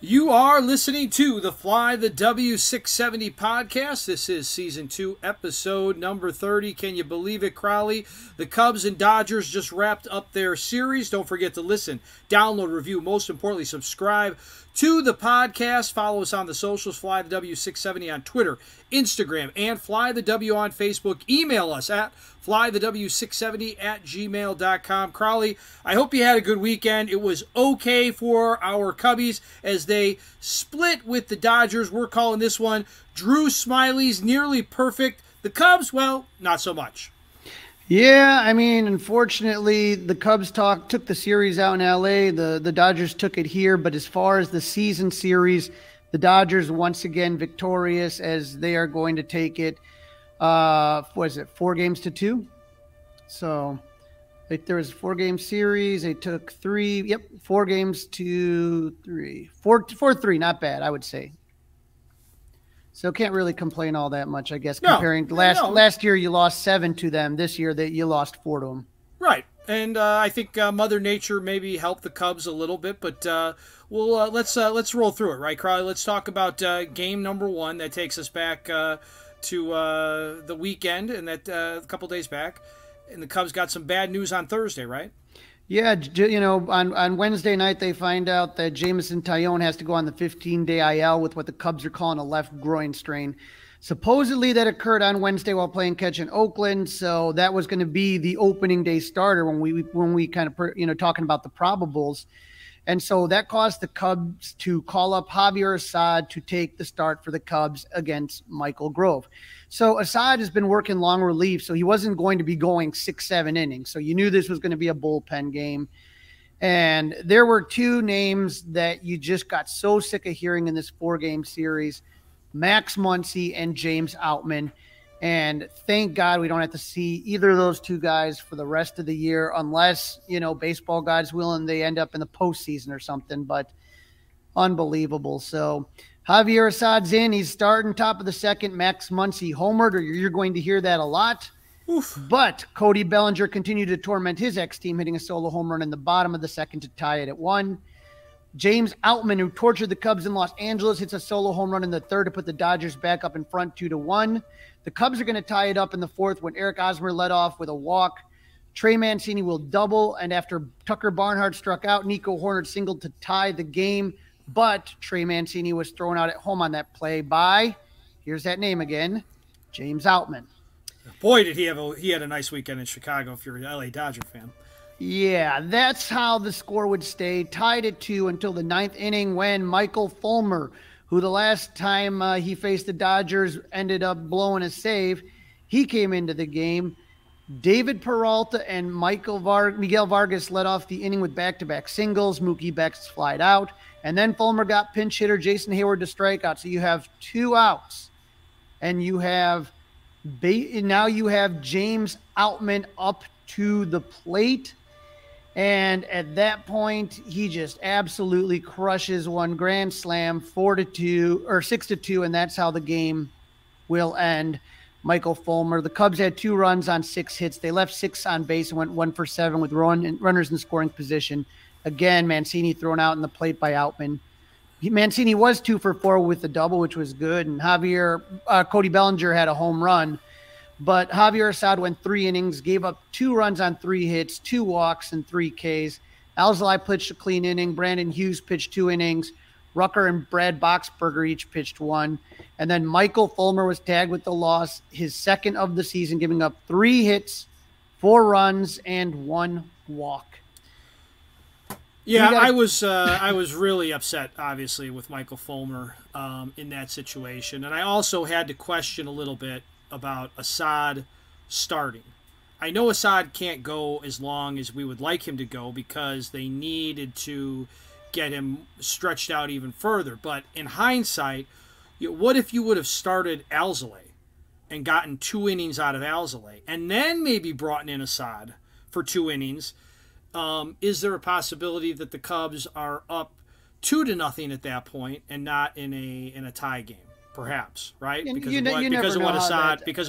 You are listening to the Fly the W670 podcast. This is season 2, episode number 30. Can you believe it, Crawly? The Cubs and Dodgers just wrapped up their series. Don't forget to listen, download, review, most importantly, subscribe to the podcast. Follow us on the socials, Fly the W670 on Twitter, Instagram, and Fly the W on Facebook. Email us at flythew670@gmail.com. Crawly, I hope you had a good weekend. It was okay for our Cubbies as they split with the Dodgers. We're calling this one Drew Smyly's nearly perfect. The Cubs, well, not so much. Yeah, I mean, unfortunately, the Cubs took the series out in L.A. The Dodgers took it here, but as far as the season series, the Dodgers once again victorious as they are going to take it. What is it, 4-2? So there was a 4-game series. They took 3. 4-3. 4-3, not bad, I would say. So can't really complain all that much, I guess, comparing last year you lost 7 to them. This year that you lost 4 to them. Right. And I think Mother Nature maybe helped the Cubs a little bit, but let's roll through it, right, Crawly? Let's talk about game number 1 that takes us back to the weekend and that a couple days back. And the Cubs got some bad news on Thursday, right? Yeah, you know, on Wednesday night they find out that Jameson Taillon has to go on the 15-day IL with what the Cubs are calling a left groin strain. Supposedly that occurred on Wednesday while playing catch in Oakland, so that was going to be the opening day starter when we kind of talking about the probables. And so that caused the Cubs to call up Javier Assad to take the start for the Cubs against Michael Grove. So Assad has been working long relief, so he wasn't going to be going 6-7 innings. So you knew this was going to be a bullpen game. And there were 2 names that you just got so sick of hearing in this 4-game series, Max Muncy and James Outman. And thank God we don't have to see either of those 2 guys for the rest of the year unless, baseball God's willing, they end up in the postseason or something. But unbelievable. So Javier Assad's in. He's starting top of the second. Max Muncy homered, or you're going to hear that a lot. Oof. But Cody Bellinger continued to torment his ex-team, hitting a solo home run in the bottom of the second to tie it at 1. James Outman, who tortured the Cubs in Los Angeles, hits a solo home run in the third to put the Dodgers back up in front 2-1. The Cubs are going to tie it up in the fourth when Eric Hosmer led off with a walk. Trey Mancini will double, and after Tucker Barnhart struck out, Nico Horner singled to tie the game. But Trey Mancini was thrown out at home on that play by, here's that name again, James Outman. Boy, did he had a nice weekend in Chicago if you're an LA Dodger fan. Yeah, that's how the score would stay, tied at 2 until the 9th inning when Michael Fulmer, who the last time he faced the Dodgers ended up blowing a save, he came into the game. David Peralta and Miguel Vargas led off the inning with back-to-back singles. Mookie Betts flied out. And then Fulmer got pinch hitter Jason Hayward to strike out. So you have 2 outs. And you have now you have James Outman up to the plate. And at that point, he just absolutely crushes one grand slam, 4-2 or 6-2, and that's how the game will end. Michael Fulmer. The Cubs had 2 runs on 6 hits. They left 6 on base and went 1 for 7 with runners in scoring position. Again, Mancini thrown out in the plate by Outman. Mancini was 2 for 4 with the double, which was good. And Cody Bellinger had a home run. But Javier Assad went 3 innings, gave up 2 runs on 3 hits, 2 walks, and 3 Ks. Alzolay pitched a clean inning. Brandon Hughes pitched 2 innings. Rucker and Brad Boxberger each pitched 1. And then Michael Fulmer was tagged with the loss, his second of the season, giving up 3 hits, 4 runs, and 1 walk. Yeah, I was really upset, obviously, with Michael Fulmer in that situation. And I also had to question a little bit about Assad starting. I know Assad can't go as long as we would like him to go because they needed to get him stretched out even further. But in hindsight, what if you would have started Alzolay and gotten 2 innings out of Alzolay and then maybe brought in Assad for 2 innings? Is there a possibility that the Cubs are up 2-0 at that point and not in a tie game? Perhaps, right? Because of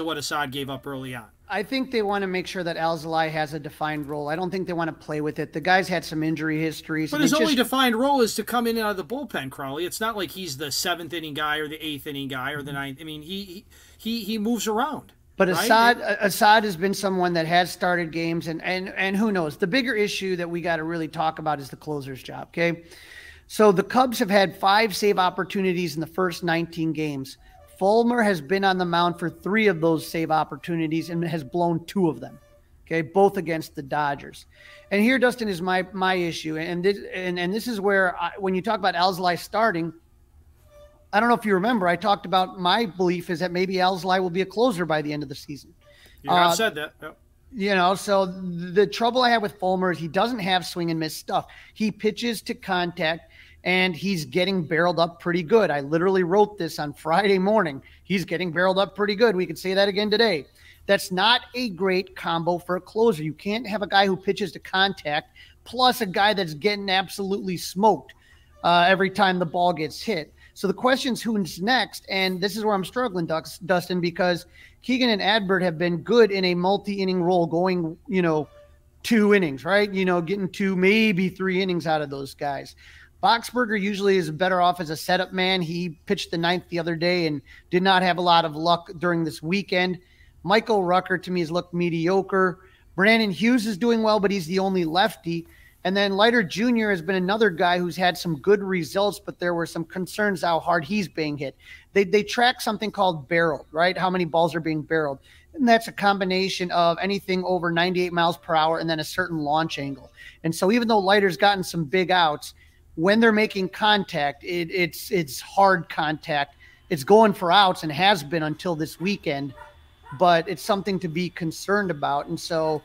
what Assad gave up early on. I think they want to make sure that Alzolay has a defined role. I don't think they want to play with it. The guy's had some injury histories. But his only defined role is to come in out of the bullpen, Crawly. It's not like he's the 7th inning guy or the 8th inning guy or the 9th. I mean, he moves around. But right? Assad has been someone that has started games, and who knows? The bigger issue that we got to really talk about is the closer's job, okay? So the Cubs have had 5 save opportunities in the first 19 games. Fulmer has been on the mound for 3 of those save opportunities and has blown 2 of them, okay, both against the Dodgers. And here, Dustin, is my issue, and this is where when you talk about Alzolay starting, I don't know if you remember, I talked about my belief is that maybe Alzolay will be a closer by the end of the season. I've said that. Yep. You know, so the trouble I have with Fulmer is he doesn't have swing and miss stuff. He pitches to contact, and he's getting barreled up pretty good. I literally wrote this on Friday morning. He's getting barreled up pretty good. We could say that again today. That's not a great combo for a closer. You can't have a guy who pitches to contact plus a guy that's getting absolutely smoked every time the ball gets hit. So the question's who's next, and this is where I'm struggling, Dustin, because Keegan and Adbert have been good in a multi-inning role going, 2 innings, right? Getting 2, maybe 3 innings out of those guys. Boxberger usually is better off as a setup man. He pitched the 9th the other day and did not have a lot of luck during this weekend. Michael Rucker, to me, has looked mediocre. Brandon Hughes is doing well, but he's the only lefty. And then Leiter Jr. has been another guy who's had some good results, but there were some concerns how hard he's being hit. They track something called barreled, right? How many balls are being barreled. And that's a combination of anything over 98 miles per hour and then a certain launch angle. And so even though Leiter's gotten some big outs, when they're making contact, it's hard contact. It's going for outs and has been until this weekend, but it's something to be concerned about. And so,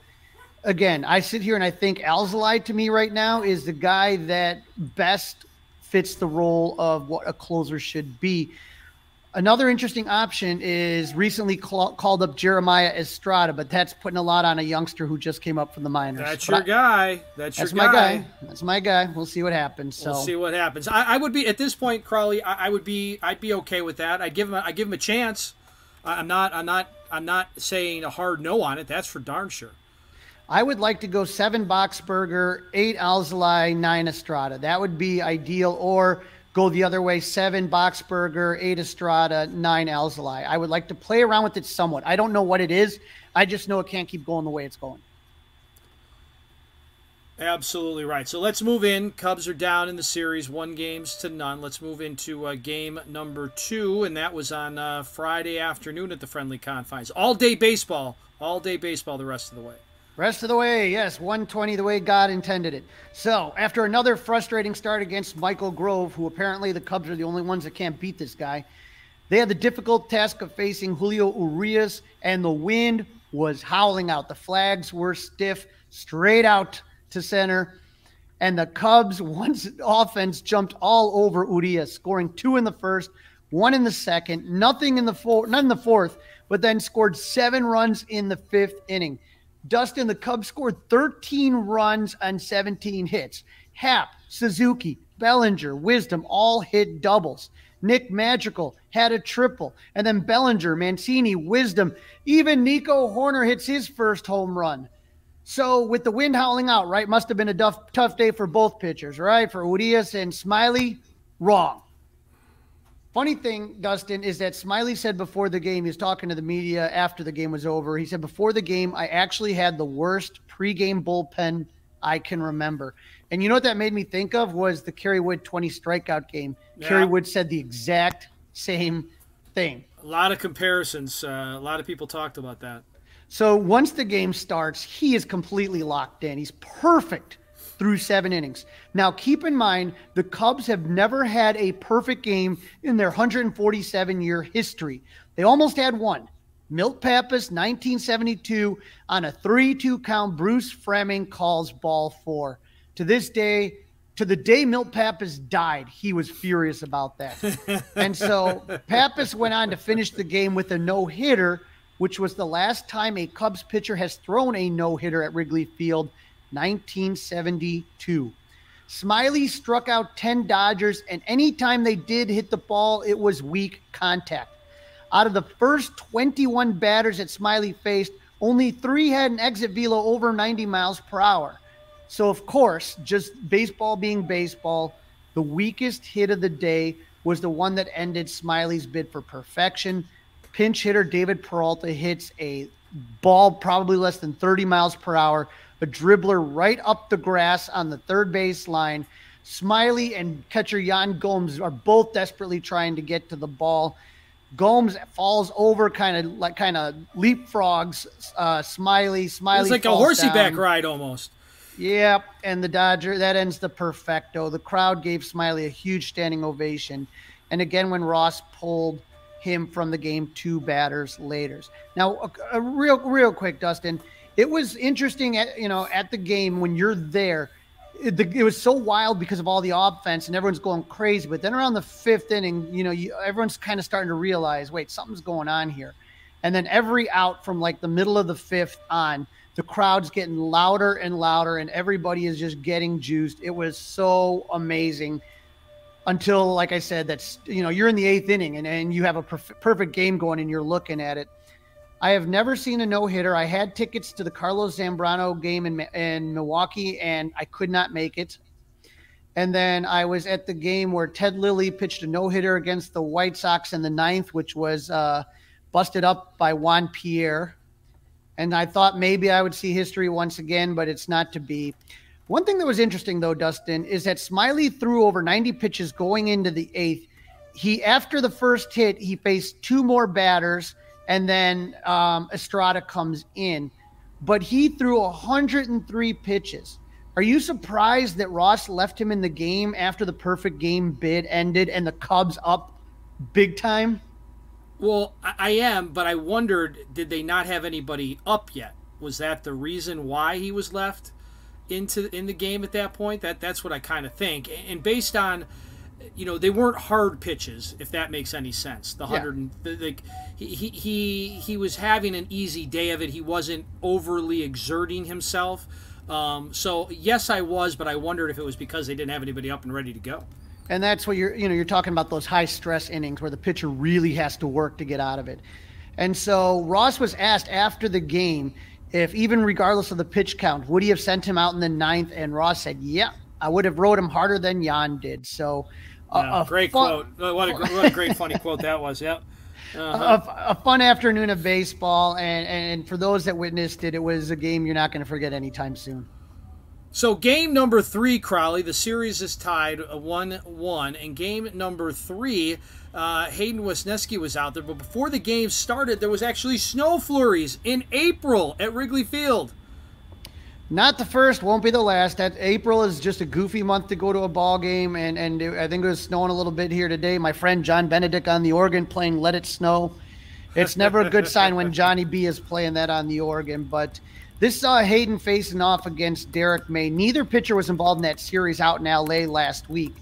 again, I sit here and I think Alzolay to me right now is the guy that best fits the role of what a closer should be. Another interesting option is recently called up Jeremiah Estrada, but that's putting a lot on a youngster who just came up from the minors. That's your guy. That's my guy. That's my guy. We'll see what happens. So. We'll see what happens. I would be at this point, Crawly. I'd be okay with that. I'd give him a chance. I'm not saying a hard no on it. That's for darn sure. I would like to go 7 Boxberger, 8 Alzolay, 9 Estrada. That would be ideal. Or go the other way, 7 Boxberger, 8 Estrada, 9 Alzolay. I would like to play around with it somewhat. I don't know what it is. I just know it can't keep going the way it's going. Absolutely right. So let's move in. Cubs are down in the series, 1-0. Let's move into game number 2, and that was on Friday afternoon at the Friendly Confines. All-day baseball the rest of the way. Rest of the way, yes, 120 the way God intended it. So, after another frustrating start against Michael Grove, who apparently the Cubs are the only ones that can't beat this guy, they had the difficult task of facing Julio Urias, and the wind was howling out. The flags were stiff, straight out to center, and the Cubs, once offense, jumped all over Urias, scoring 2 in the first, 1 in the second, none in the fourth, but then scored 7 runs in the 5th inning. Dustin, the Cubs scored 13 runs on 17 hits. Happ, Suzuki, Bellinger, Wisdom all hit doubles. Nick Magical had a triple. And then Bellinger, Mancini, Wisdom, even Nico Horner hits his first home run. So with the wind howling out, right, must have been a tough day for both pitchers, right? For Urias and Smyly, wrong. Funny thing, Dustin, is that Smyly said before the game, he was talking to the media after the game was over. He said, before the game, I actually had the worst pregame bullpen I can remember. And you know what that made me think of was the Kerry Wood 20 strikeout game. Yeah. Kerry Wood said the exact same thing. A lot of comparisons. A lot of people talked about that. So once the game starts, he is completely locked in. He's perfect through 7 innings. Now, keep in mind, the Cubs have never had a perfect game in their 147-year history. They almost had one. Milt Pappas, 1972, on a 3-2 count, Bruce Fleming calls ball 4. To this day, to the day Milt Pappas died, he was furious about that. And so Pappas went on to finish the game with a no-hitter, which was the last time a Cubs pitcher has thrown a no-hitter at Wrigley Field, 1972. Smyly struck out 10 Dodgers, and anytime they did hit the ball, it was weak contact. Out of the first 21 batters that Smyly faced, Only 3 had an exit velo over 90 miles per hour. So, of course, just baseball being baseball, the weakest hit of the day was the one that ended Smyly's bid for perfection. Pinch hitter David Peralta hits a ball probably less than 30 miles per hour, a dribbler right up the grass on the third base line. Smyly and catcher Jan Gomes are both desperately trying to get to the ball. Gomes falls over, kind of leapfrogs Smyly. Smyly, it's like a horsey back ride almost. Yep, and the Dodger, that ends the perfecto. The crowd gave Smyly a huge standing ovation. And again, when Ross pulled him from the game 2 batters later. Now, a real quick, Dustin, it was interesting at the game when you're there. It was so wild because of all the offense and everyone's going crazy. But then around the 5th inning, everyone's kind of starting to realize, wait, something's going on here. And then every out from like the middle of the 5th on, the crowd's getting louder and louder, and everybody is just getting juiced. It was so amazing until, like I said, that's, you're in the 8th inning and you have a perfect game going and you're looking at it. I have never seen a no-hitter. I had tickets to the Carlos Zambrano game in Milwaukee, and I could not make it. And then I was at the game where Ted Lilly pitched a no-hitter against the White Sox in the 9th, which was busted up by Juan Pierre. And I thought maybe I would see history once again, but it's not to be. One thing that was interesting, though, Dustin, is that Smyly threw over 90 pitches going into the 8th. After the first hit, he faced 2 more batters, and then Estrada comes in. But he threw 103 pitches. Are you surprised that Ross left him in the game after the perfect game bid ended and the Cubs up big time? Well, I am, but I wondered, did they not have anybody up yet? Was that the reason why he was left in the game at that point? That's what I kind of think. And based on, they weren't hard pitches, if that makes any sense. He was having an easy day of it. He wasn't overly exerting himself. So yes, I was, but I wondered if it was because they didn't have anybody up and ready to go. And that's what you're talking about, those high stress innings where the pitcher really has to work to get out of it. And so Ross was asked after the game if, even regardless of the pitch count, would he have sent him out in the 9th? And Ross said, yeah, I would have rode him harder than Jan did. So great quote. What a great funny quote that was. Yeah. A fun afternoon of baseball. And for those that witnessed it, it was a game you're not going to forget anytime soon. So game number 3, Crawly, the series is tied 1-1. And game number 3, Hayden Wesneski was out there. But before the game started, there was actually snow flurries in April at Wrigley Field. Not the first, won't be the last. April is just a goofy month to go to a ball game. And I think it was snowing a little bit here today. My friend John Benedict on the organ playing Let It Snow. It's never a good sign when Johnny B is playing that on the organ. But this saw Hayden facing off against Derek May. Neither pitcher was involved in that series out in L.A. last week.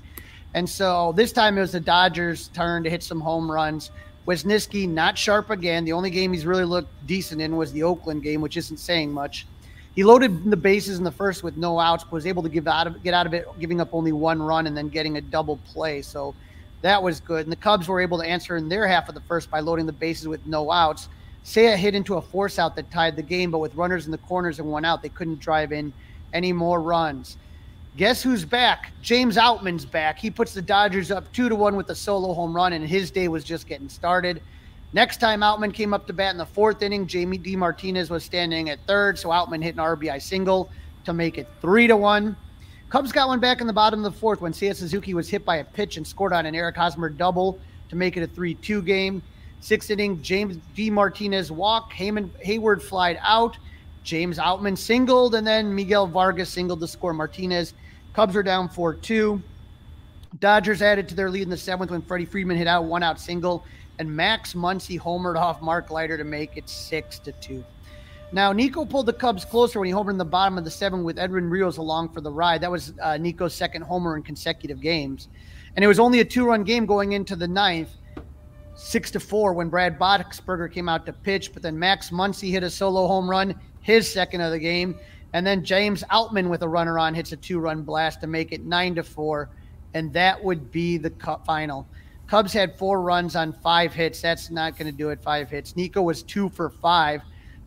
And so this time it was the Dodgers' turn to hit some home runs. Wesneski not sharp again. The only game he's really looked decent in was the Oakland game, which isn't saying much. He loaded the bases in the first with no outs, but was able to get out of it, giving up only 1 run and then getting a double play. So that was good. And the Cubs were able to answer in their half of the first by loading the bases with no outs. Seiya hit into a force out that tied the game, but with runners in the corners and 1 out, they couldn't drive in any more runs. Guess who's back? James Outman's back. He puts the Dodgers up 2-1 with a solo home run, and his day was just getting started. Next time Outman came up to bat in the 4th inning, Jamie D. Martinez was standing at third, so Outman hit an RBI single to make it 3-1. Cubs got one back in the bottom of the 4th when Seiya Suzuki was hit by a pitch and scored on an Eric Hosmer double to make it a 3-2 game. 6th inning, James D. Martinez walked, Hayward flied out, James Outman singled, and then Miguel Vargas singled to score Martinez. Cubs are down 4-2. Dodgers added to their lead in the 7th when Freddie Freeman hit out 1-out single, and Max Muncy homered off Mark Leiter to make it 6-2. Now, Nico pulled the Cubs closer when he homered in the bottom of the 7th with Edwin Rios along for the ride. That was Nico's 2nd homer in consecutive games. And it was only a 2-run game going into the 9th. 6-4 when Brad Boxberger came out to pitch, but then Max Muncy hit a solo home run, his 2nd of the game, and then James Outman with a runner on hits a 2-run blast to make it 9-4, and that would be the final. Cubs had 4 runs on 5 hits. That's not going to do it, 5 hits. Nico was 2 for 5,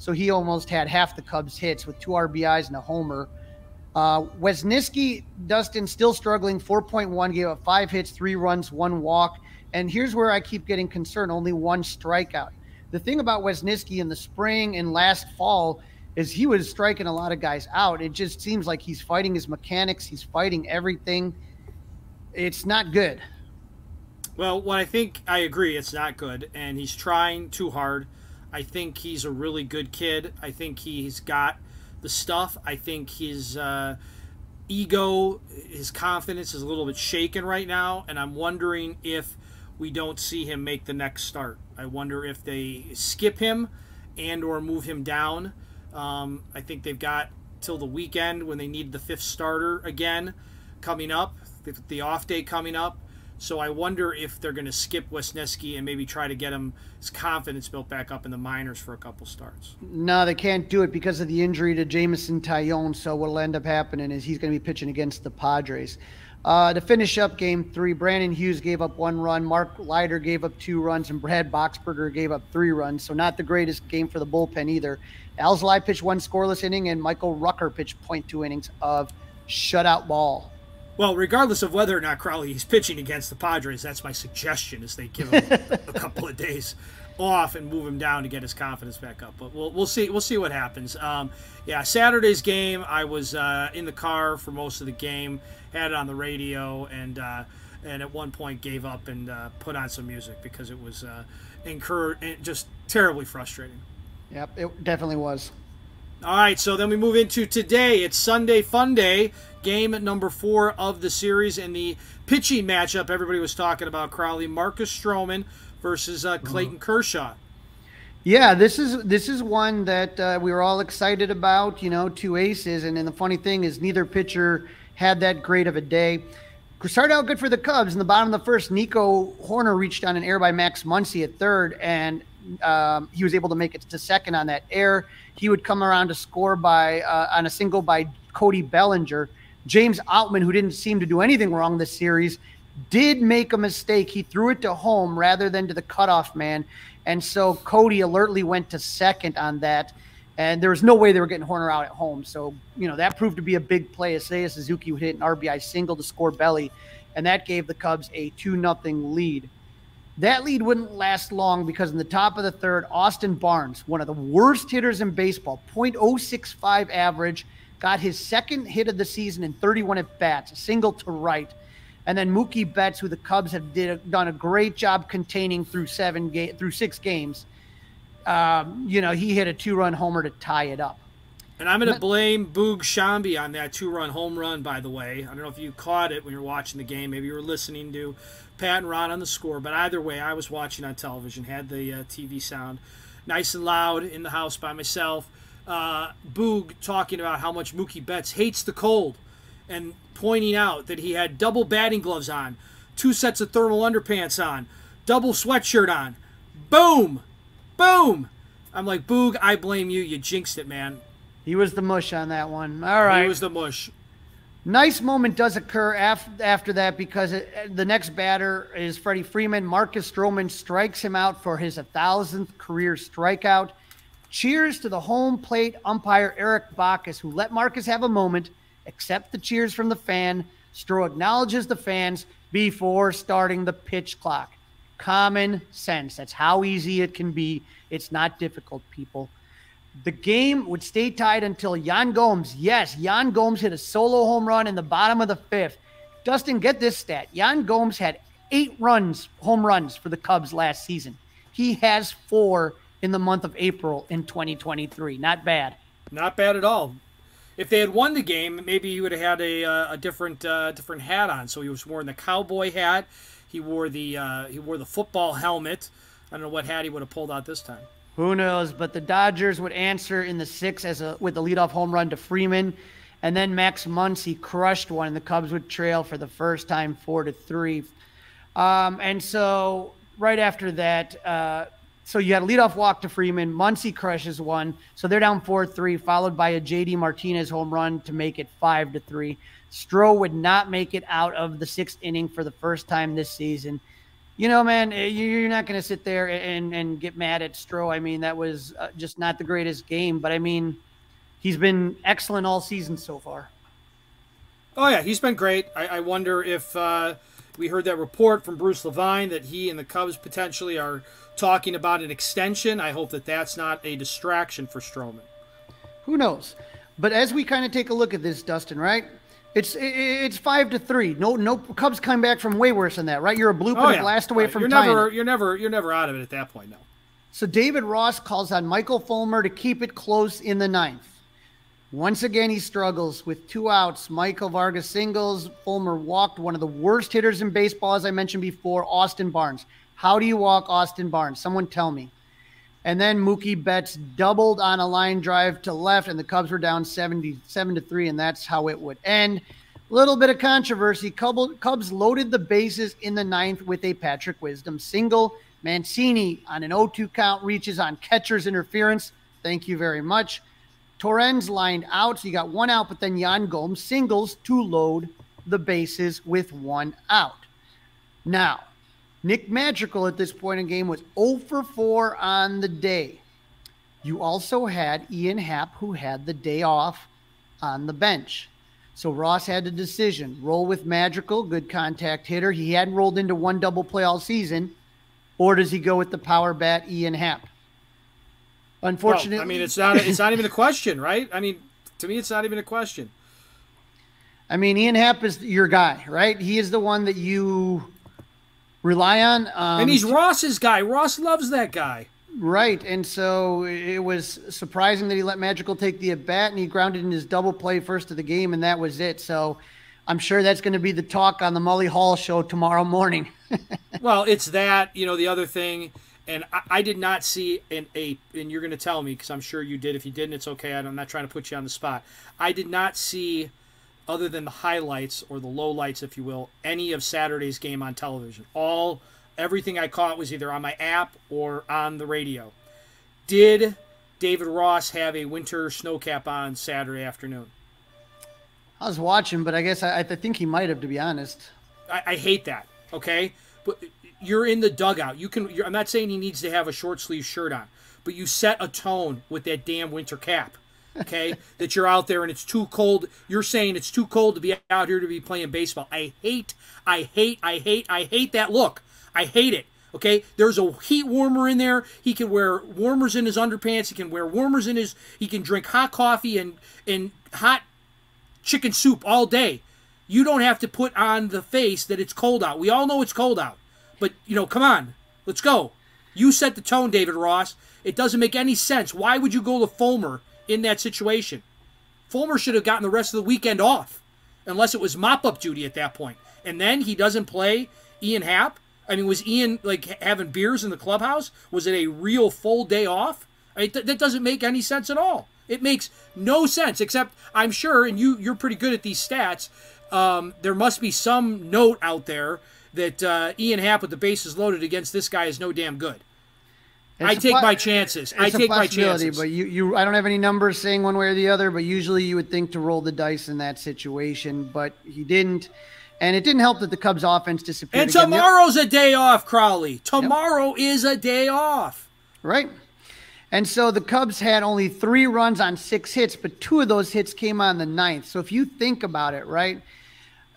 so he almost had half the Cubs hits with 2 RBIs and a homer. Wesneski, Dustin, still struggling, 4.1, gave up 5 hits, 3 runs, 1 walk. And here's where I keep getting concerned, only 1 strikeout. The thing about Wesneski in the spring and last fall is he was striking a lot of guys out. It just seems like he's fighting his mechanics. He's fighting everything. It's not good. Well, what I think, I agree, it's not good, and he's trying too hard. I think he's a really good kid. I think he's got the stuff. I think his ego, his confidence is a little bit shaken right now, and I'm wondering if we don't see him make the next start. I wonder if they skip him and or move him down. I think they've got till the weekend when they need the 5th starter again coming up, the off day coming up. So I wonder if they're going to skip Wesneski and maybe try to get his confidence built back up in the minors for a couple starts. No, they can't do it because of the injury to Jameson Taillon. So what'll end up happening is he's going to be pitching against the Padres. To finish up Game 3, Brandon Hughes gave up 1 run, Mark Leiter gave up 2 runs, and Brad Boxberger gave up 3 runs. So not the greatest game for the bullpen either. Alzolay pitched 1 scoreless inning, and Michael Rucker pitched 0.2 innings of shutout ball. Well, regardless of whether or not Crawly is pitching against the Padres, that's my suggestion, is they give him a couple of days off and move him down to get his confidence back up. But we'll see. We'll see what happens. Yeah, Saturday's game, I was in the car for most of the game, had it on the radio, and at one point gave up and put on some music because it was just terribly frustrating. Yep, it definitely was. All right, so then we move into today. It's Sunday Fun Day, game number 4 of the series, and the pitching matchup everybody was talking about, Crawly, Marcus Stroman versus Clayton Kershaw. Yeah, this is one that we were all excited about, 2 aces, and then the funny thing is neither pitcher had that great of a day. Started out good for the Cubs. In the bottom of the first, Nico Horner reached on an error by Max Muncy at third, and he was able to make it to second on that error. He would come around to score on a single by Cody Bellinger. James Outman, who didn't seem to do anything wrong this series, did make a mistake. He threw it to home rather than to the cutoff man. And so Cody alertly went to second on that. And there was no way they were getting Horner out at home. So, that proved to be a big play. Seiya Suzuki would hit an RBI single to score Belly. And that gave the Cubs a 2-0 lead. That lead wouldn't last long because in the top of the third, Austin Barnes, one of the worst hitters in baseball, .065 average, got his second hit of the season in 31 at-bats, a single to right. And then Mookie Betts, who the Cubs have done a great job containing through 6 games, he hit a 2-run homer to tie it up. And I'm going to blame Boog Shambi on that 2-run home run, by the way. I don't know if you caught it when you were watching the game. Maybe you were listening to Pat and Ron on the score. But either way, I was watching on television, had the TV sound nice and loud in the house by myself. Boog talking about how much Mookie Betts hates the cold and pointing out that he had double batting gloves on, 2 sets of thermal underpants on, double sweatshirt on. Boom! Boom! I'm like, Boog, I blame you. You jinxed it, man. He was the mush on that one. All right. He was the mush. Nice moment does occur after that because the next batter is Freddie Freeman. Marcus Stroman strikes him out for his 1,000th career strikeout. Cheers to the home plate umpire Eric Bacchus, who let Marcus have a moment, accept the cheers from the fan. Stroh acknowledges the fans before starting the pitch clock. Common sense. That's how easy it can be. It's not difficult, people. The game would stay tied until Yan Gomes. Yes, Yan Gomes hit a solo home run in the bottom of the 5th. Dustin, get this stat. Yan Gomes had 8 home runs for the Cubs last season. He has 4 in the month of April in 2023. Not bad. Not bad at all. If they had won the game, maybe he would have had a different hat on. So he was wearing the cowboy hat. He wore the football helmet. I don't know what hat he would have pulled out this time. Who knows? But the Dodgers would answer in the 6th with the leadoff home run to Freeman. And then Max Muncy crushed one, and the Cubs would trail for the first time 4-3. And so right after that, so you had a leadoff walk to Freeman. Muncy crushes one. So they're down 4-3, followed by a J.D. Martinez home run to make it 5-3. Stroh would not make it out of the 6th inning for the first time this season. You know, man, you're not going to sit there and get mad at Stroh. I mean, that was just not the greatest game, but I mean, he's been excellent all season so far. Oh, yeah, he's been great. I wonder if we heard that report from Bruce Levine that he and the Cubs potentially are talking about an extension. I hope that that's not a distraction for Stroman. Who knows? But as we kind of take a look at this, Dustin, right? It's 5-3. No Cubs come back from way worse than that, right? You're a bloop and a blast away from tying. You're never out of it at that point, no. So David Ross calls on Michael Fulmer to keep it close in the 9th. Once again, he struggles with 2 outs. Michael Vargas singles. Fulmer walked one of the worst hitters in baseball, as I mentioned before, Austin Barnes. How do you walk Austin Barnes? Someone tell me. And then Mookie Betts doubled on a line drive to left, and the Cubs were down 7-3, and that's how it would end. Little bit of controversy. Cubs loaded the bases in the 9th with a Patrick Wisdom single. Mancini on an 0-2 count reaches on catcher's interference. Thank you very much. Torrens lined out, so you got 1 out, but then Yan Gomes singles to load the bases with 1 out. Now, Nick Madrigal at this point in the game was 0 for 4 on the day. You also had Ian Happ, who had the day off on the bench. So Ross had the decision. Roll with Madrigal, good contact hitter. He hadn't rolled into 1 double play all season. Or does he go with the power bat Ian Happ? Unfortunately, well, I mean, it's not even a question, right? I mean, to me, it's not even a question. I mean, Ian Happ is your guy, right? He is the one that you rely on. And he's Ross's guy. Ross loves that guy. Right, and so it was surprising that he let Madrigal take the at-bat, and he grounded in his double play first of the game, and that was it. So I'm sure that's going to be the talk on the Mully Hall show tomorrow morning. Well, it's that, the other thing. And I did not see and you're going to tell me because I'm sure you did. If you didn't, it's okay. I'm not trying to put you on the spot. I did not see, other than the highlights or the lowlights, if you will, any of Saturday's game on television. Everything I caught was either on my app or on the radio. Did David Ross have a winter snow cap on Saturday afternoon? I was watching, but I guess I think he might have, to be honest. I hate that, okay? But you're in the dugout. I'm not saying he needs to have a short sleeve shirt on, but you set a tone with that damn winter cap, okay? That you're out there and it's too cold. You're saying it's too cold to be out here to be playing baseball. I hate that look. I hate it, okay? There's a heat warmer in there. He can wear warmers in his underpants. He can wear warmers in he can drink hot coffee and hot chicken soup all day. You don't have to put on the face that it's cold out. We all know it's cold out. But, come on. Let's go. You set the tone, David Ross. It doesn't make any sense. Why would you go to Fulmer in that situation? Fulmer should have gotten the rest of the weekend off, unless it was mop-up duty at that point. And then he doesn't play Ian Happ? I mean, was Ian, having beers in the clubhouse? Was it a real full day off? I mean, that doesn't make any sense at all. It makes no sense, except I'm sure, and you're pretty good at these stats, there must be some note out there that Ian Happ with the bases loaded against this guy is no damn good. I take my chances. I take my chances. But I don't have any numbers saying one way or the other, but usually you would think to roll the dice in that situation, but he didn't. And it didn't help that the Cubs offense disappeared. And tomorrow's a day off, Crawly. Tomorrow is a day off. Right. And so the Cubs had only 3 runs on 6 hits, but 2 of those hits came on the 9th. So if you think about it, right,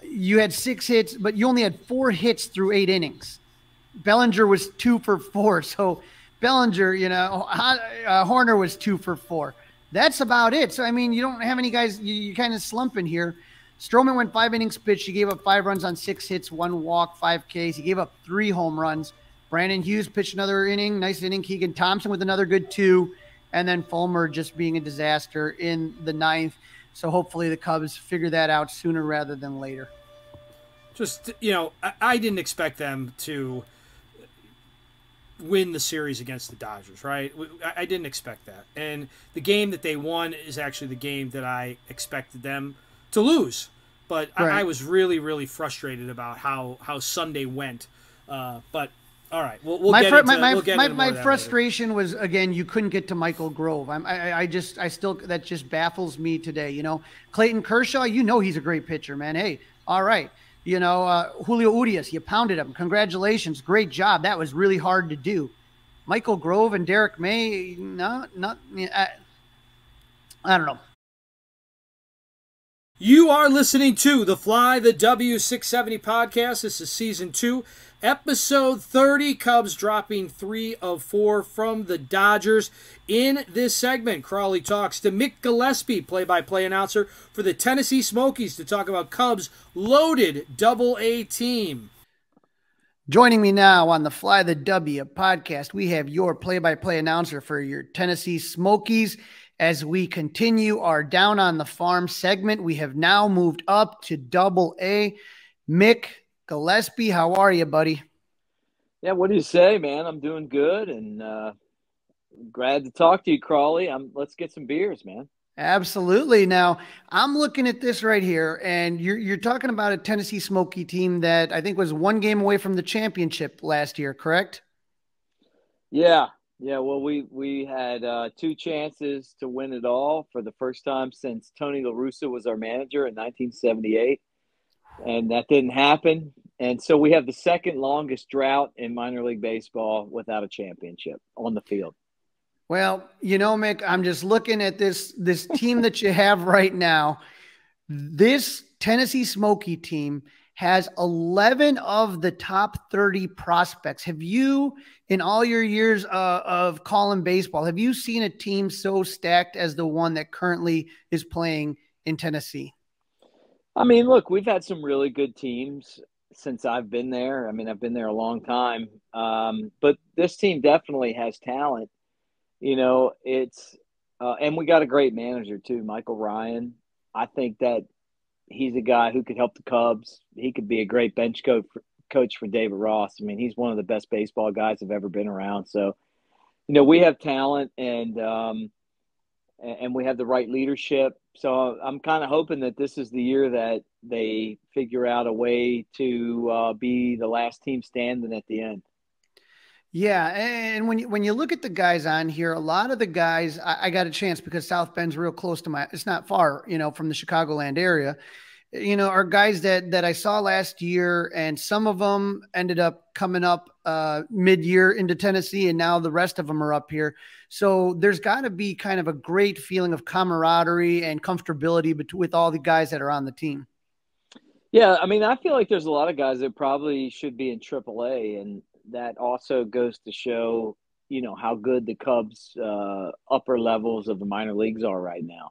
you had 6 hits, but you only had 4 hits through 8 innings. Bellinger was 2 for 4. So Bellinger, Horner was 2 for 4. That's about it. So, I mean, you don't have any guys, you kind of slumping here. Stroman went 5 innings pitched. He gave up 5 runs on 6 hits, 1 walk, 5 Ks. He gave up 3 home runs. Brandon Hughes pitched another inning, nice inning. Keegan Thompson with another good 2. And then Fulmer just being a disaster in the 9th. So hopefully the Cubs figure that out sooner rather than later. Just, I didn't expect them to win the series against the Dodgers, right? I didn't expect that. And the game that they won is actually the game that I expected them to lose. But right. I was really, really frustrated about how Sunday went. But all right, we'll get into my frustration later. Was, again, you couldn't get to Michael Grove. I still that just baffles me today. Clayton Kershaw, he's a great pitcher, man. Hey, all right. Julio Urias, you pounded him. Congratulations. Great job. That was really hard to do. Michael Grove and Derek May, I don't know. You are listening to the Fly the W670 podcast. This is season 2, episode 30. Cubs dropping 3 of 4 from the Dodgers. In this segment, Crawly talks to Mick Gillispie, play-by-play announcer for the Tennessee Smokies, to talk about Cubs' loaded Double-A team. Joining me now on the Fly the W podcast, we have your play-by-play announcer for your Tennessee Smokies. As we continue our Down on the Farm segment, we have now moved up to Double-A. Mick Gillispie, how are you, buddy? Yeah, what do you say, man? I'm doing good, and glad to talk to you, Crawly. Let's get some beers, man. Absolutely. Now, I'm looking at this right here, and you're talking about a Tennessee Smoky team that I think was 1 game away from the championship last year, correct? Yeah. Well, we had 2 chances to win it all for the first time since Tony La Russa was our manager in 1978, and that didn't happen. And so we have the second longest drought in minor league baseball without a championship on the field. Well, Mick, I'm just looking at this team that you have right now. This Tennessee Smoky team has 11 of the top 30 prospects. Have you, in all your years of calling baseball, have you seen a team so stacked as the one that currently is playing in Tennessee? I mean, look, we've had some really good teams since I've been there. I mean, I've been there a long time. But this team definitely has talent. And we got a great manager too, Michael Ryan. I think that he's a guy who could help the Cubs. He could be a great bench coach for David Ross. I mean, he's one of the best baseball guys I've ever been around. So, we have talent and we have the right leadership. So I'm kind of hoping that this is the year that they figure out a way to be the last team standing at the end. Yeah, and when you look at the guys on here, a lot of the guys, I got a chance because South Bend's real close to it's not far, from the Chicagoland area, are guys that I saw last year, and some of them ended up coming up mid-year into Tennessee, and now the rest of them are up here. So there's got to be kind of a great feeling of camaraderie and comfortability with all the guys that are on the team. Yeah, I mean, I feel like there's a lot of guys that probably should be in AAA, and that also goes to show, how good the Cubs' upper levels of the minor leagues are right now.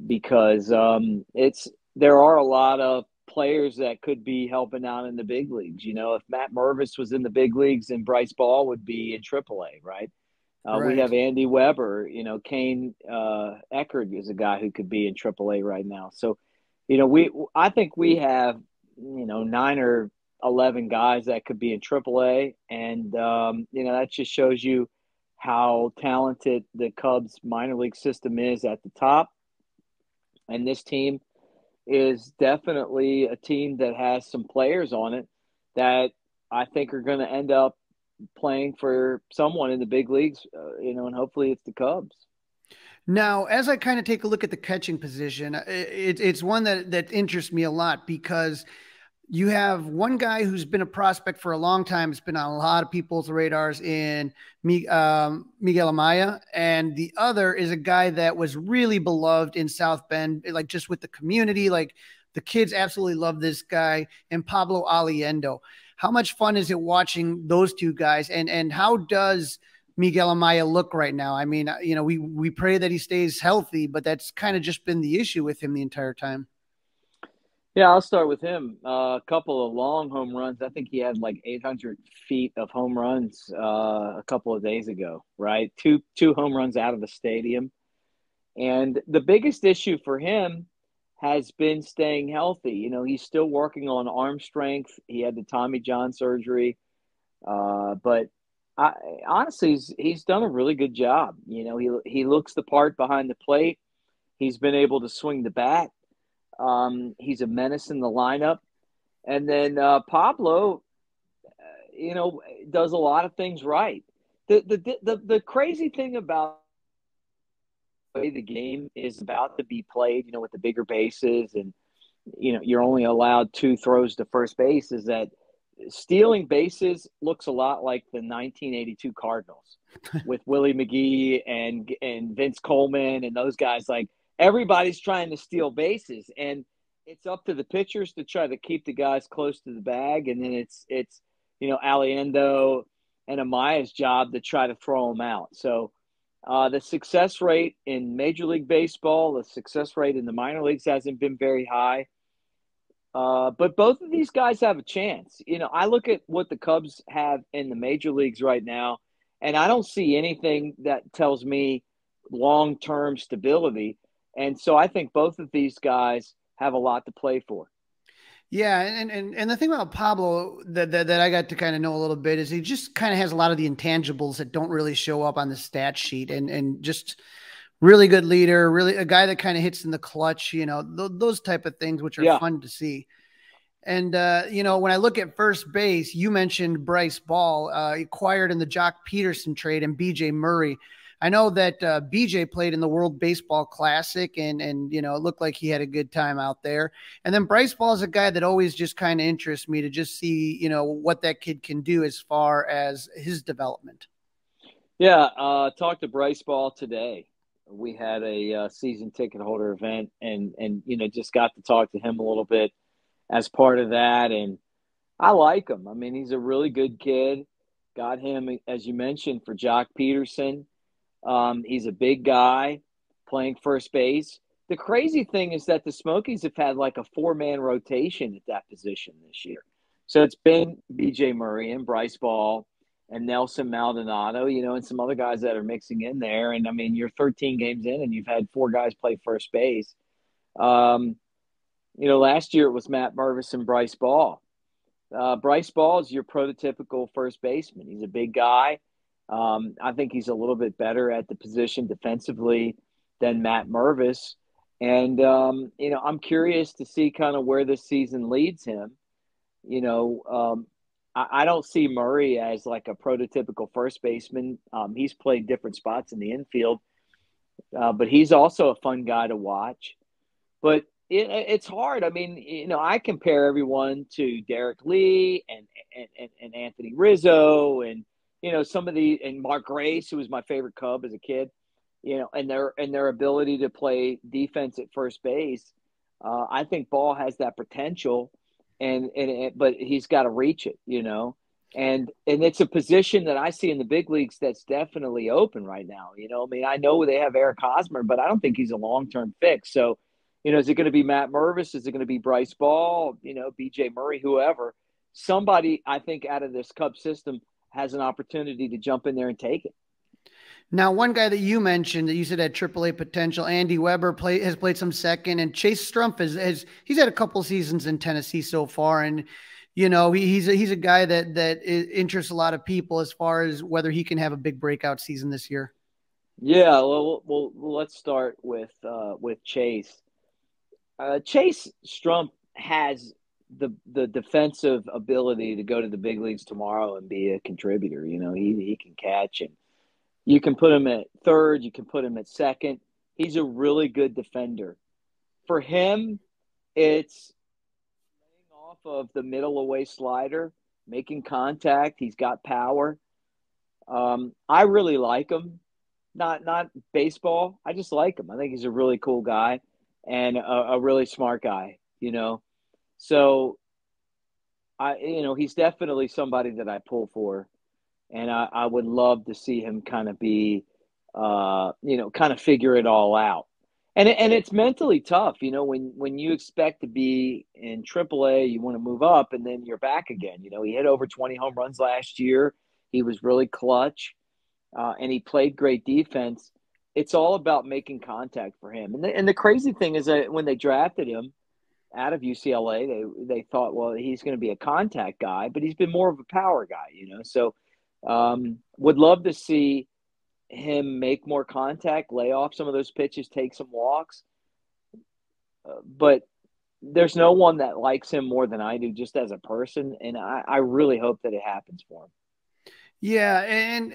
Because there are a lot of players that could be helping out in the big leagues. If Matt Mervis was in the big leagues, then Bryce Ball would be in AAA, right? Right. We have Andy Weber. Kane Eckert is a guy who could be in AAA right now. So, I think we have 9 or 11 guys that could be in AAA, and that just shows you how talented the Cubs minor league system is at the top. And this team is definitely a team that has some players on it that I think are going to end up playing for someone in the big leagues, and hopefully it's the Cubs. Now, as I kind of take a look at the catching position, it's one that interests me a lot because you have one guy who's been a prospect for a long time. It's been on a lot of people's radars in Miguel Amaya. And the other is a guy that was really beloved in South Bend, like just with the community. Like the kids absolutely love this guy, and Pablo Aliendo. How much fun is it watching those two guys? And how does Miguel Amaya look right now? I mean, we pray that he stays healthy, but that's kind of just been the issue with him the entire time. Yeah, I'll start with him. A couple of long home runs. I think he had like 800 feet of home runs a couple of days ago, right? Two home runs out of the stadium. And the biggest issue for him has been staying healthy. He's still working on arm strength. He had the Tommy John surgery. But honestly, he's done a really good job. He looks the part behind the plate. He's been able to swing the bat. He's a menace in the lineup. And then Pablo, does a lot of things right. The crazy thing about the way the game is about to be played, with the bigger bases and you're only allowed 2 throws to first base, is that stealing bases looks a lot like the 1982 Cardinals with Willie McGee and Vince Coleman and those guys. Like, everybody's trying to steal bases, and it's up to the pitchers to try to keep the guys close to the bag, and then it's Aliendo and Amaya's job to try to throw them out. So the success rate in Major League Baseball, the success rate in the minor leagues hasn't been very high. But both of these guys have a chance. I look at what the Cubs have in the major leagues right now, and I don't see anything that tells me long-term stability. And so I think both of these guys have a lot to play for. Yeah, and the thing about Pablo that I got to kind of know a little bit is he just kind of has a lot of the intangibles that don't really show up on the stat sheet, and just really good leader, really a guy that kind of hits in the clutch, those type of things, which are fun to see. And, when I look at first base, you mentioned Bryce Ball, acquired in the Jock Peterson trade, and BJ Murray. I know that BJ played in the World Baseball Classic, and it looked like he had a good time out there. And then Bryce Ball is a guy that always just kind of interests me to just see, what that kid can do as far as his development. Yeah, talked to Bryce Ball today. We had a season ticket holder event, and just got to talk to him a little bit as part of that. And I like him. I mean, he's a really good kid. Got him, as you mentioned, for Jock Peterson. He's a big guy playing first base. The crazy thing is that the Smokies have had like a 4-man rotation at that position this year. So it's been BJ Murray and Bryce Ball and Nelson Maldonado, and some other guys that are mixing in there. And I mean, you're 13 games in and you've had 4 guys play first base. Last year it was Matt Mervis and Bryce Ball. Bryce Ball is your prototypical first baseman. He's a big guy. I think he's a little bit better at the position defensively than Matt Mervis. And, I'm curious to see kind of where this season leads him. I don't see Murray as like a prototypical first baseman. He's played different spots in the infield, but he's also a fun guy to watch. But it's hard. I mean, I compare everyone to Derek Lee and Anthony Rizzo and, some of and Mark Grace, who was my favorite Cub as a kid, and their ability to play defense at first base. I think Ball has that potential, but he's got to reach it, and it's a position that I see in the big leagues that's definitely open right now. I mean, I know they have Eric Hosmer, but I don't think he's a long-term fix. So, is it going to be Matt Mervis? Is it going to be Bryce Ball? BJ Murray, whoever? Somebody, I think, out of this Cub system has an opportunity to jump in there and take it. Now, one guy that you mentioned that you said had AAA potential, Andy Weber has played some second, and Chase Strumpf he's had a couple seasons in Tennessee so far, and he's a guy that interests a lot of people as far as whether he can have a big breakout season this year. Yeah, well, let's start with Chase. Chase Strumpf has the defensive ability to go to the big leagues tomorrow and be a contributor. He can catch, and you can put him at third, you can put him at second. He's a really good defender. For him, it's laying off of the middle away slider, making contact. He's got power. I really like him. Not baseball. I just like him. I think he's a really cool guy and a really smart guy, So, he's definitely somebody that I pull for. And I would love to see him kind of be, kind of figure it all out. And it's mentally tough, when you expect to be in AAA, you want to move up, and then you're back again. He hit over 20 home runs last year. He was really clutch, and he played great defense. It's all about making contact for him. And the crazy thing is that when they drafted him out of UCLA, they thought, well, he's going to be a contact guy, but he's been more of a power guy, So would love to see him make more contact, lay off some of those pitches, take some walks. But there's no one that likes him more than I do just as a person, and I really hope that it happens for him. Yeah, and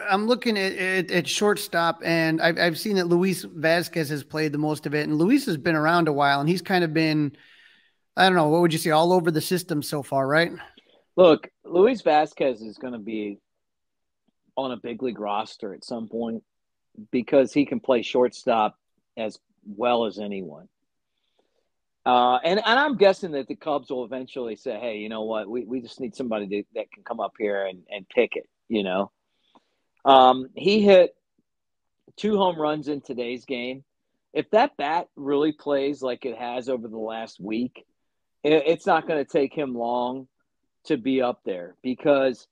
I'm looking at shortstop, and I've seen that Luis Vasquez has played the most of it, and Luis has been around a while, and he's kind of been, I don't know, what would you say, all over the system so far, right? Look, Luis Vasquez is going to be on a big league roster at some point because he can play shortstop as well as anyone. And I'm guessing that the Cubs will eventually say, hey, you know what? We just need somebody that can come up here and pick it, He hit 2 home runs in today's game. If that bat really plays like it has over the last week, it's not going to take him long to be up there because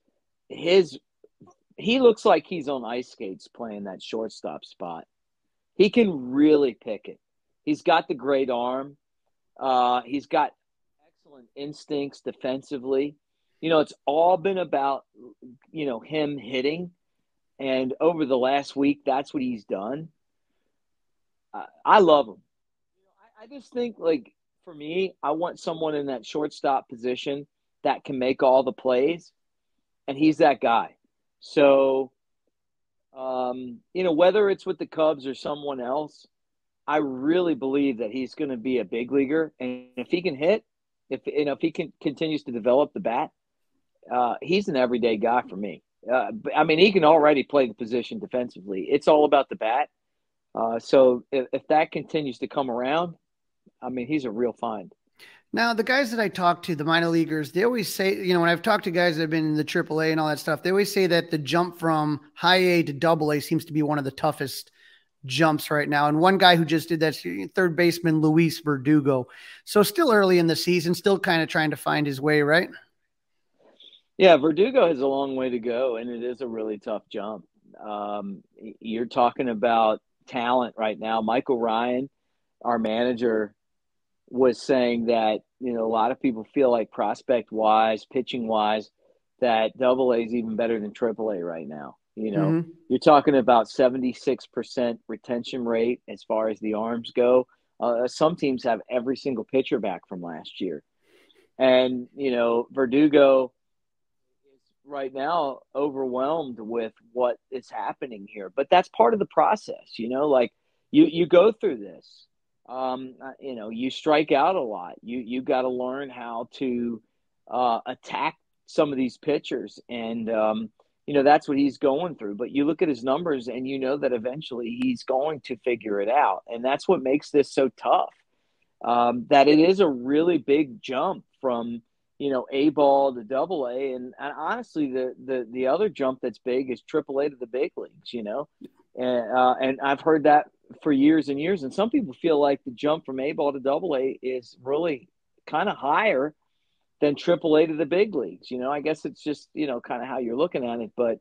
he looks like he's on ice skates playing that shortstop spot. He can really pick it. He's got the great arm. He's got excellent instincts defensively. It's all been about, him hitting. And over the last week, that's what he's done. I love him. I just think, like, for me, I want someone in that shortstop position that can make all the plays. And he's that guy. So, whether it's with the Cubs or someone else, I really believe that he's going to be a big leaguer. And if he can hit, if he continues to develop the bat, he's an everyday guy for me. He can already play the position defensively. It's all about the bat. So if that continues to come around, he's a real find. Now, the guys that I talk to, the minor leaguers, they always say, when I've talked to guys that have been in the AAA and all that stuff, they always say that the jump from high A to double A seems to be one of the toughest jumps right now. And one guy who just did that, third baseman Luis Verdugo. So still early in the season, still kind of trying to find his way, right? Yeah, Verdugo has a long way to go, and it is a really tough jump. You're talking about talent right now. Michael Ryan, our manager, was saying that, a lot of people feel like prospect-wise, pitching-wise, that Double-A is even better than Triple-A right now. You're talking about 76% retention rate as far as the arms go. Some teams have every single pitcher back from last year. And, Verdugo is right now overwhelmed with what is happening here. But that's part of the process, you go through this. You strike out a lot. You got to learn how to attack some of these pitchers. And, that's what he's going through. But you look at his numbers and you know that eventually he's going to figure it out. And that's what makes this so tough, that it is a really big jump from, A ball to Double A. And honestly, the other jump that's big is Triple A to the big leagues, And I've heard that for years and years. And some people feel like the jump from A ball to Double A is really kind of higher than Triple A to the big leagues. I guess it's just, kind of how you're looking at it. But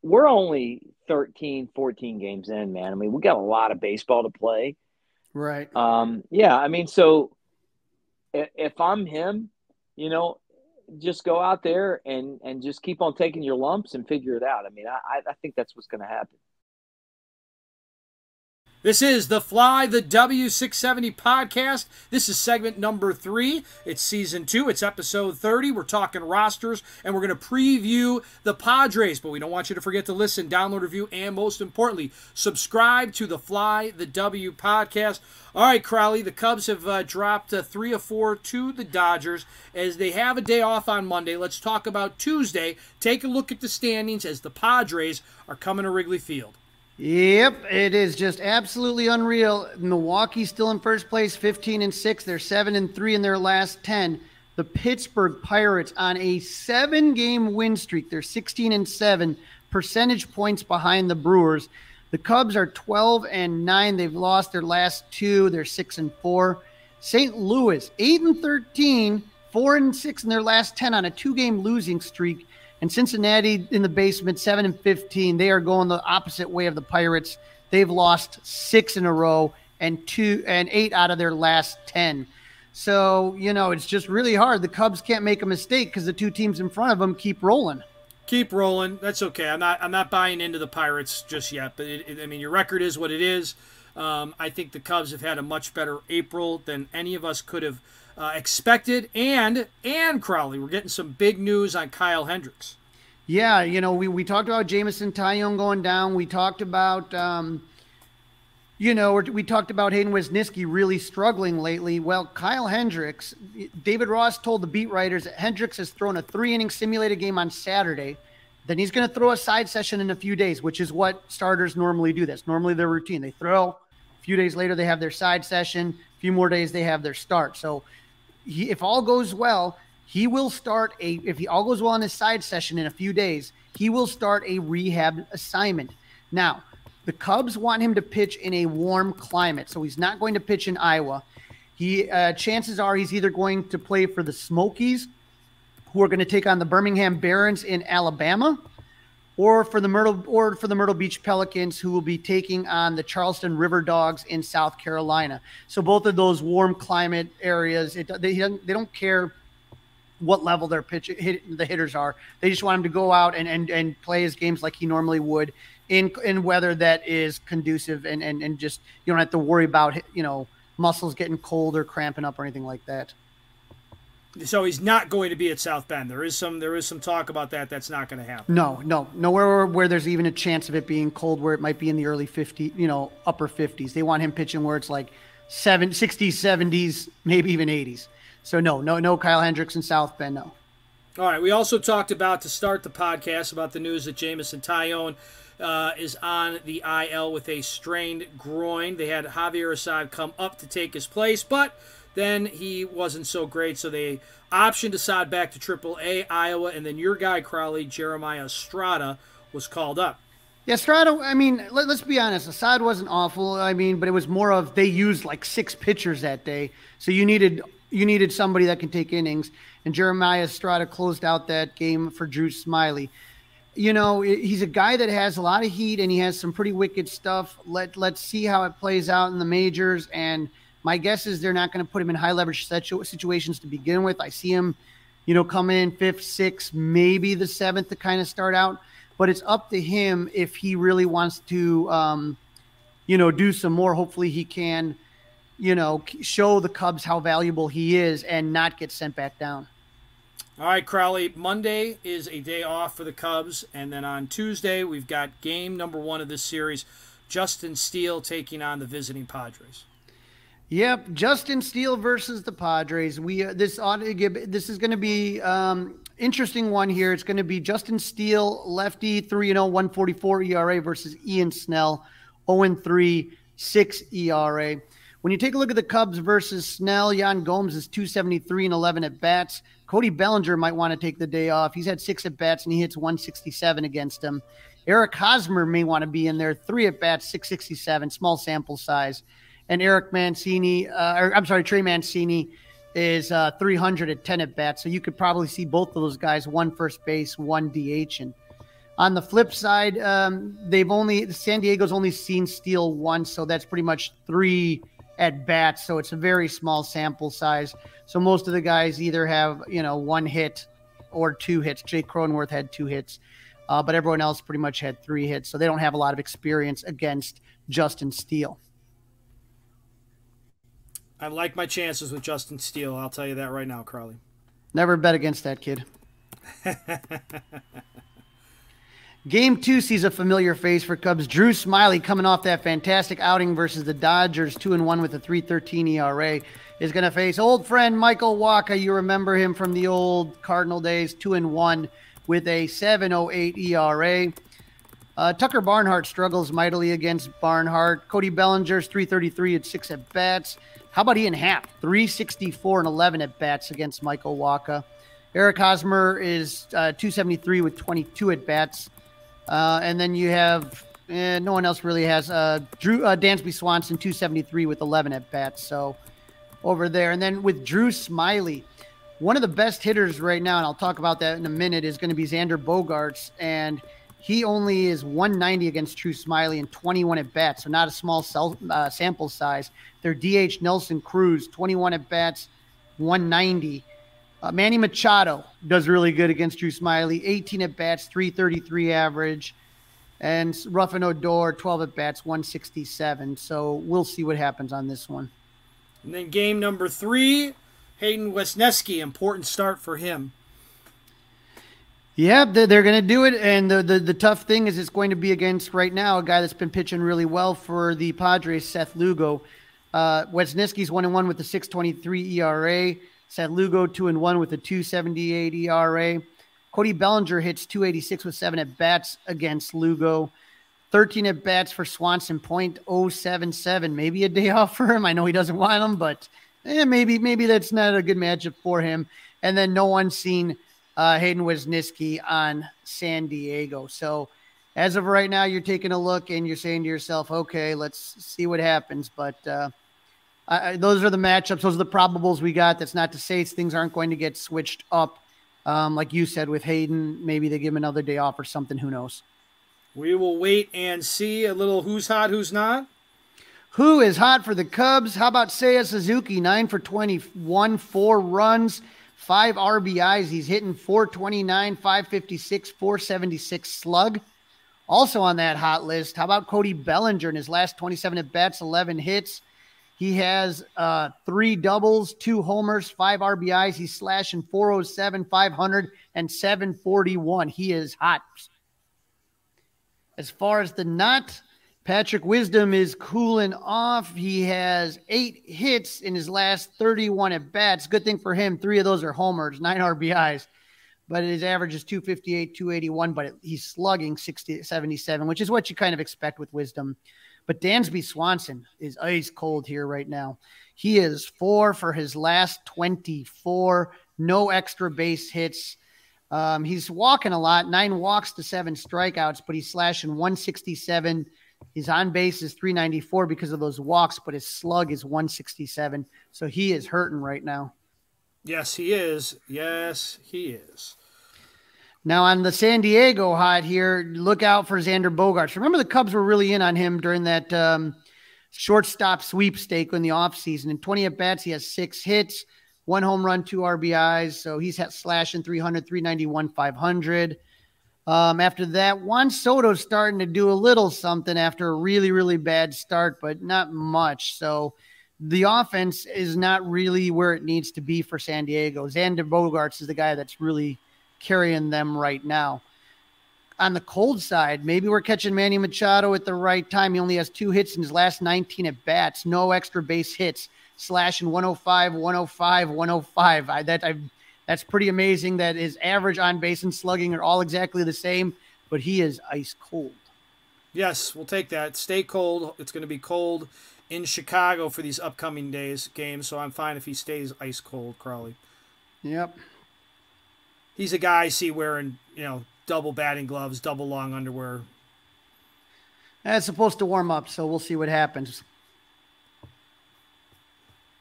we're only 13, 14 games in, man. We got a lot of baseball to play. Right. So if I'm him, just go out there and just keep on taking your lumps and figure it out. I think that's what's going to happen. This is the Fly the W670 podcast. This is segment number 3. It's season 2. It's episode 30. We're talking rosters, and we're going to preview the Padres. But we don't want you to forget to listen, download, review, and most importantly, subscribe to the Fly the W podcast. All right, Crowley, the Cubs have dropped 3 of 4 to the Dodgers as they have a day off on Monday. Let's talk about Tuesday. Take a look at the standings as the Padres are coming to Wrigley Field. Yep, it is just absolutely unreal. Milwaukee's still in first place, 15-6. They're 7-3 in their last 10. The Pittsburgh Pirates on a 7-game win streak. They're 16-7, percentage points behind the Brewers. The Cubs are 12-9. They've lost their last 2. They're 6-4. St. Louis, 8-13, 4-6 in their last 10 on a 2-game losing streak. And Cincinnati in the basement, 7-15. They are going the opposite way of the Pirates. They've lost 6 in a row and 8 out of their last 10. So, it's just really hard. The Cubs can't make a mistake because the 2 teams in front of them keep rolling. Keep rolling. That's okay. I'm not buying into the Pirates just yet. But your record is what it is. I think the Cubs have had a much better April than any of us could have expected. And Crowley, we're getting some big news on Kyle Hendricks. Yeah, we talked about Jameson Taillon going down. We talked about, we talked about Hayden Wesneski really struggling lately. Well, Kyle Hendricks, David Ross told the beat writers that Hendricks has thrown a 3-inning simulated game on Saturday. Then he's going to throw a side session in a few days, which is what starters normally do. That's normally their routine. They throw, a few days later they have their side session, a few more days they have their start. So if all goes well, he will start if he all goes well in his side session in a few days, he will start a rehab assignment. Now, the Cubs want him to pitch in a warm climate, so he's not going to pitch in Iowa. Chances are he's either going to play for the Smokies, who are going to take on the Birmingham Barons in Alabama, or for the Myrtle Beach Pelicans, who will be taking on the Charleston River Dogs in South Carolina. So both of those warm climate areas, they don't care what level their the hitters are. They just want him to go out and play his games like he normally would in weather that is conducive and just you don't have to worry about muscles getting cold or cramping up or anything like that. So he's not going to be at South Bend. There is some talk about that. That's not going to happen. No, nowhere where there's even a chance of it being cold, where it might be in the early 50s, upper 50s. They want him pitching where it's like 60s, 70s, maybe even 80s. So no Kyle Hendricks in South Bend, no. All right. We also talked about, to start the podcast, about the news that Jameson Taillon is on the IL with a strained groin. They had Javier Assad come up to take his place, but then he wasn't so great, so they optioned Assad back to AAA Iowa, and then your guy, Crawly, Jeremiah Estrada, was called up. Yeah, Estrada, let's be honest. Assad wasn't awful, but it was more of they used like 6 pitchers that day, so you needed somebody that can take innings, and Jeremiah Estrada closed out that game for Drew Smyly. He's a guy that has a lot of heat, and he has some pretty wicked stuff. Let's see how it plays out in the majors, and my guess is they're not going to put him in high leverage situations to begin with. I see him, coming in 5th, 6th, maybe the 7th to kind of start out, but it's up to him if he really wants to, do some more. Hopefully he can, show the Cubs how valuable he is and not get sent back down. All right, Crawly, Monday is a day off for the Cubs, and then on Tuesday we've got game number 1 of this series, Justin Steele taking on the visiting Padres. Yep, Justin Steele versus the Padres. This is going to be interesting one here. It's going to be Justin Steele, lefty, 3-0, 1.44 ERA versus Ian Snell, 0-3, 6 ERA. When you take a look at the Cubs versus Snell, Yan Gomes is 273 and 11 at bats. Cody Bellinger might want to take the day off. He's had 6 at bats and he hits 167 against him. Eric Hosmer may want to be in there, 3 at bats, 667, small sample size. And Trey Mancini is 300 at 10 at bats. So you could probably see both of those guys, 1 first base, 1 DH. And on the flip side, San Diego's only seen Steele once, so that's pretty much 3 at bats. So it's a very small sample size. So most of the guys either have 1 hit or 2 hits. Jake Cronenworth had 2 hits, but everyone else pretty much had 3 hits. So they don't have a lot of experience against Justin Steele. I like my chances with Justin Steele. I'll tell you that right now, Crawly. Never bet against that kid. Game 2 sees a familiar face for Cubs. Drew Smyly, coming off that fantastic outing versus the Dodgers, 2-1 with a 3.13 ERA, is going to face old friend Michael Wacha. You remember him from the old Cardinal days, 2-1 with a 7.08 ERA. Tucker Barnhart struggles mightily against Barnhart. Cody Bellinger's 3.33 at 6 at bats. How about Ian Happ? 3.64 and 11 at bats against Michael Wacha. Eric Hosmer is 2.73 with 22 at bats. And then you have no one else really has Dansby Swanson, 2.73 with 11 at bats. So over there. And then with Drew Smyly, one of the best hitters right now, and I'll talk about that in a minute, is going to be Xander Bogaerts. And he only is 190 against Drew Smyly and 21 at bats, so not a small sample size. Their DH, Nelson Cruz, 21 at bats, 190. Manny Machado does really good against Drew Smyly, 18 at bats, 333 average. And Ruffin Odor, 12 at bats, 167. So we'll see what happens on this one. And then game number 3, Hayden Wesneski, important start for him. Yeah, they're going to do it. And the tough thing is it's going to be against right now a guy that's been pitching really well for the Padres, Seth Lugo. Wesneski's 1-1 with a 6.23 ERA. Seth Lugo 2-1 with a 2.78 ERA. Cody Bellinger hits 286 with 7 at bats against Lugo. 13 at bats for Swanson, .077. Maybe a day off for him. I know he doesn't want them, but maybe that's not a good matchup for him. And then no one's seen Hayden Wesneski on San Diego. So as of right now, you're taking a look and you're saying to yourself, okay, let's see what happens. But those are the matchups. Those are the probables we got. That's not to say things aren't going to get switched up. Like you said with Hayden, maybe they give him another day off or something. Who knows? We will wait and see. A little who's hot, who's not. Who is hot for the Cubs? How about Seiya Suzuki? 9 for 21, 4 runs, 5 RBIs. He's hitting 429, 556, 476 slug. Also on that hot list, how about Cody Bellinger in his last 27 at bats, 11 hits. He has 3 doubles, 2 homers, 5 RBIs. He's slashing 407, 500, and 741. He is hot. As far as the not, Patrick Wisdom is cooling off. He has 8 hits in his last 31 at bats. Good thing for him. 3 of those are homers, 9 RBIs. But his average is 258, 281, but he's slugging 77, which is what you kind of expect with Wisdom. But Dansby Swanson is ice cold here right now. He is 4 for his last 24, no extra base hits. He's walking a lot, 9 walks to 7 strikeouts, but he's slashing 167. His on base is 394 because of those walks, but his slug is 167. So he is hurting right now. Yes, he is. Yes, he is. Now on the San Diego hot here, look out for Xander Bogaerts. Remember the Cubs were really in on him during that shortstop sweepstake in the offseason. In 20 at-bats, he has 6 hits, 1 home run, 2 RBIs. So he's slashing 300, 391, 500. After that, Juan Soto's starting to do a little something after a really, really bad start, but not much. So the offense is not really where it needs to be for San Diego. Xander Bogaerts is the guy that's really carrying them right now. On the cold side, maybe we're catching Manny Machado at the right time. He only has 2 hits in his last 19 at bats, no extra base hits, slashing 105, 105, 105. That's pretty amazing that his average on base and slugging are all exactly the same, but he is ice cold. Yes, we'll take that. Stay cold. It's going to be cold in Chicago for these upcoming games, so I'm fine if he stays ice cold, Crawly. Yep. He's a guy I see wearing, double batting gloves, double long underwear. It's supposed to warm up, so we'll see what happens.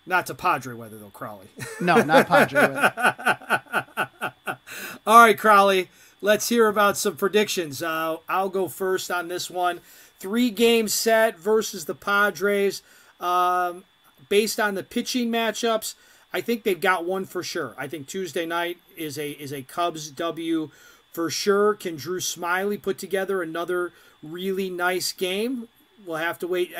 Not to Padre weather, though, Crawly. No, not Padre weather. All right, Crawly, let's hear about some predictions. I'll go first on this one. 3-game set versus the Padres. Based on the pitching matchups, I think they've got one for sure. I think Tuesday night is a Cubs W for sure. Can Drew Smyly put together another really nice game? We'll have to wait.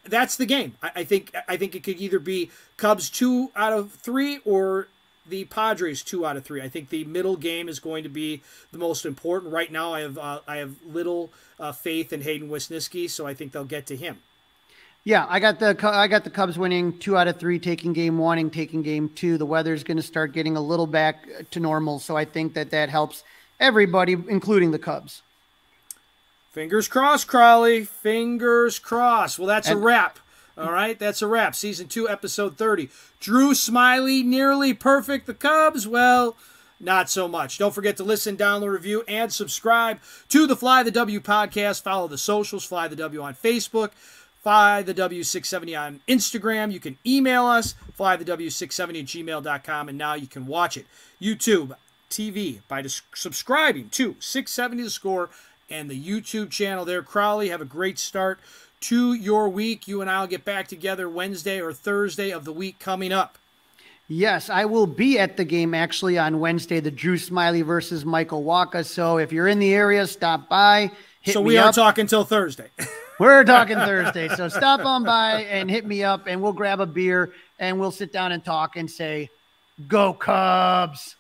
That's the game. I think it could either be Cubs 2 out of 3 or the Padres 2 out of 3. I think the middle game is going to be the most important. Right now, I have little faith in Hayden Wesneski, so I think they'll get to him. Yeah, I got the Cubs winning 2 out of 3, taking game 1 and taking game 2. The weather's going to start getting a little back to normal, so I think that helps everybody, including the Cubs. Fingers crossed, Crawly. Fingers crossed. Well, that's a wrap. All right, that's a wrap. Season 2, episode 30. Drew Smyly, nearly perfect. The Cubs, well, not so much. Don't forget to listen, download, review, and subscribe to the Fly the W podcast. Follow the socials, Fly the W on Facebook, Fly the W670 on Instagram. You can email us, flythew670@gmail.com, and now you can watch it. YouTube TV by subscribing to 670 The Score and the YouTube channel there. Crawly, have a great start to your week. You and I will get back together Wednesday or Thursday of the week coming up. Yes, I will be at the game actually on Wednesday, the Drew Smyly versus Michael Wacha. So if you're in the area, stop by. So we are talking till Thursday. We're talking Thursday. So stop on by and hit me up, and we'll grab a beer, and we'll sit down and talk and say, go Cubs.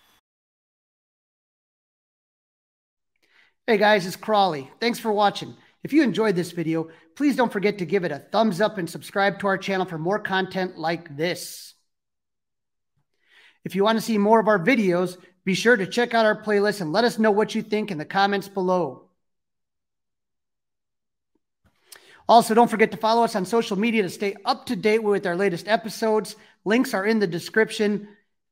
Hey guys, it's Crawly. Thanks for watching. If you enjoyed this video, please don't forget to give it a thumbs up and subscribe to our channel for more content like this. If you want to see more of our videos, be sure to check out our playlist and let us know what you think in the comments below. Also, don't forget to follow us on social media to stay up to date with our latest episodes. Links are in the description.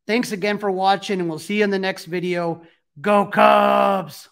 Thanks again for watching, and we'll see you in the next video. Go Cubs!